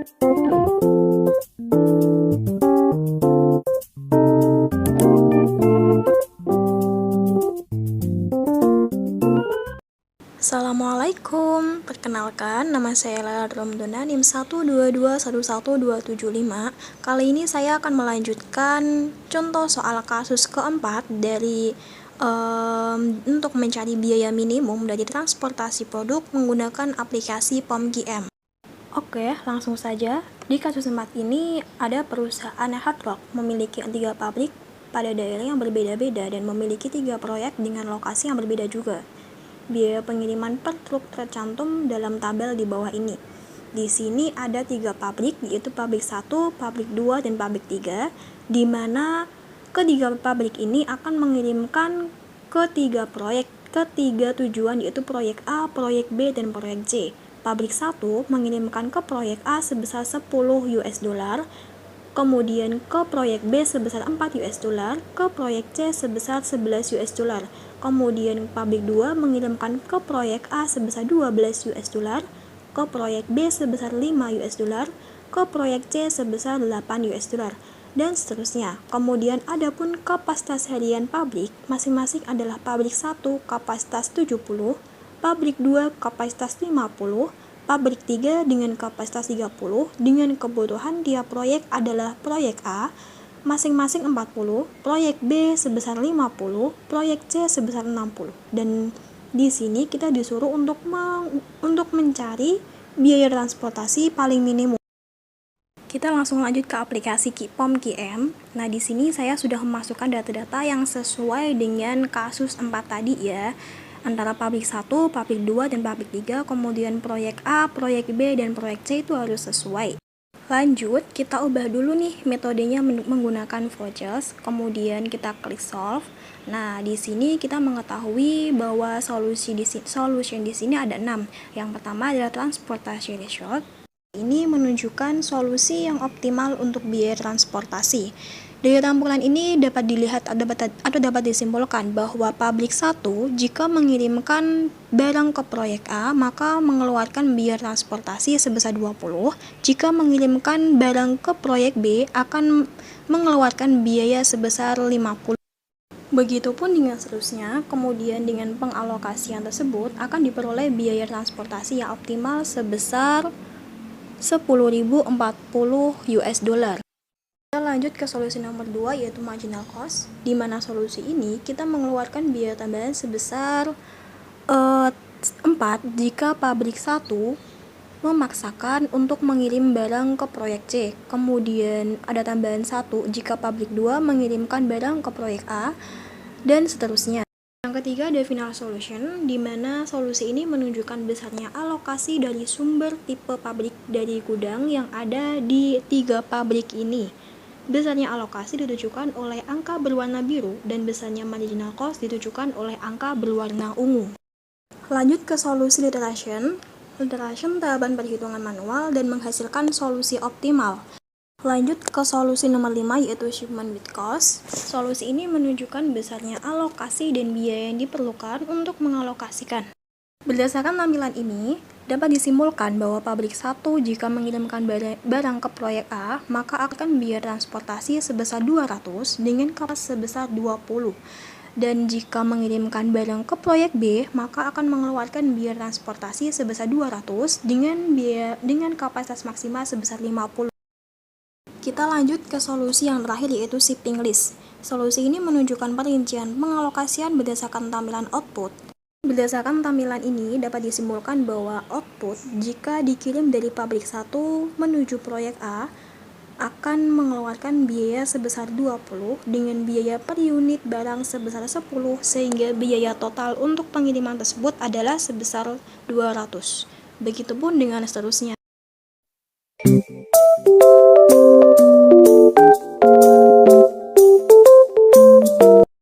Assalamualaikum, perkenalkan nama saya Lela Romdona NIM 122111275. Kali ini saya akan melanjutkan contoh soal kasus keempat dari untuk mencari biaya minimum dari transportasi produk menggunakan aplikasi POM-QM. Oke, langsung saja. Di kasus 4 ini ada perusahaan Hard Rock memiliki 3 pabrik pada daerah yang berbeda-beda dan memiliki 3 proyek dengan lokasi yang berbeda juga. Biaya pengiriman per truk tercantum dalam tabel di bawah ini. Di sini ada 3 pabrik, yaitu pabrik 1, pabrik 2, dan pabrik 3, di mana ketiga pabrik ini akan mengirimkan ketiga proyek ke 3 tujuan, yaitu proyek A, proyek B, dan proyek C. Pabrik 1 mengirimkan ke proyek A sebesar 10 US dollar, kemudian ke proyek B sebesar 4 US dollar, ke proyek C sebesar 11 US dollar. Kemudian pabrik 2 mengirimkan ke proyek A sebesar 12 US dollar, ke proyek B sebesar 5 US dollar, ke proyek C sebesar 8 US dollar, dan seterusnya. Kemudian adapun kapasitas harian pabrik masing-masing adalah pabrik 1 kapasitas 70, pabrik 2 kapasitas 50, pabrik 3 dengan kapasitas 30 dengan kebutuhan tiap proyek adalah proyek A masing-masing 40, proyek B sebesar 50, proyek C sebesar 60. Dan di sini kita disuruh untuk mencari biaya transportasi paling minimum. Kita langsung lanjut ke aplikasi POM-QM. Nah, di sini saya sudah memasukkan data-data yang sesuai dengan kasus 4 tadi ya. Antara pabrik 1, pabrik 2, dan pabrik 3, kemudian proyek A, proyek B, dan proyek C itu harus sesuai. Lanjut, kita ubah dulu nih metodenya menggunakan vouchers, kemudian kita klik solve. Nah, di sini kita mengetahui bahwa solution di sini ada 6. Yang pertama adalah transportation ratio. Ini menunjukkan solusi yang optimal untuk biaya transportasi. Dari tampilan ini dapat dilihat atau dapat disimpulkan bahwa pabrik 1 jika mengirimkan barang ke proyek A maka mengeluarkan biaya transportasi sebesar 20. Jika mengirimkan barang ke proyek B akan mengeluarkan biaya sebesar 50. Begitupun dengan seterusnya, kemudian dengan pengalokasian tersebut akan diperoleh biaya transportasi yang optimal sebesar 10.040 US dollar. Kita lanjut ke solusi nomor 2 yaitu marginal cost, di mana solusi ini kita mengeluarkan biaya tambahan sebesar 4 jika pabrik 1 memaksakan untuk mengirim barang ke proyek C. Kemudian ada tambahan 1 jika pabrik 2 mengirimkan barang ke proyek A, dan seterusnya. Yang ketiga ada final solution, di mana solusi ini menunjukkan besarnya alokasi dari sumber tipe pabrik dari gudang yang ada di 3 pabrik ini. Besarnya alokasi ditujukan oleh angka berwarna biru dan besarnya marginal cost ditujukan oleh angka berwarna ungu. Lanjut ke solusi iteration. Iteration tahapan perhitungan manual dan menghasilkan solusi optimal. Lanjut ke solusi nomor 5 yaitu shipment with cost. Solusi ini menunjukkan besarnya alokasi dan biaya yang diperlukan untuk mengalokasikan. Berdasarkan tampilan ini, dapat disimpulkan bahwa pabrik 1 jika mengirimkan barang ke proyek A, maka akan biaya transportasi sebesar 200 dengan kapasitas sebesar 20. Dan jika mengirimkan barang ke proyek B, maka akan mengeluarkan biaya transportasi sebesar 200 dengan kapasitas maksimal sebesar 50. Kita lanjut ke solusi yang terakhir yaitu shipping list. Solusi ini menunjukkan perincian pengalokasian berdasarkan tampilan output. Berdasarkan tampilan ini dapat disimpulkan bahwa output jika dikirim dari pabrik 1 menuju proyek A akan mengeluarkan biaya sebesar 20 dengan biaya per unit barang sebesar 10 sehingga biaya total untuk pengiriman tersebut adalah sebesar 200. Begitupun dengan seterusnya.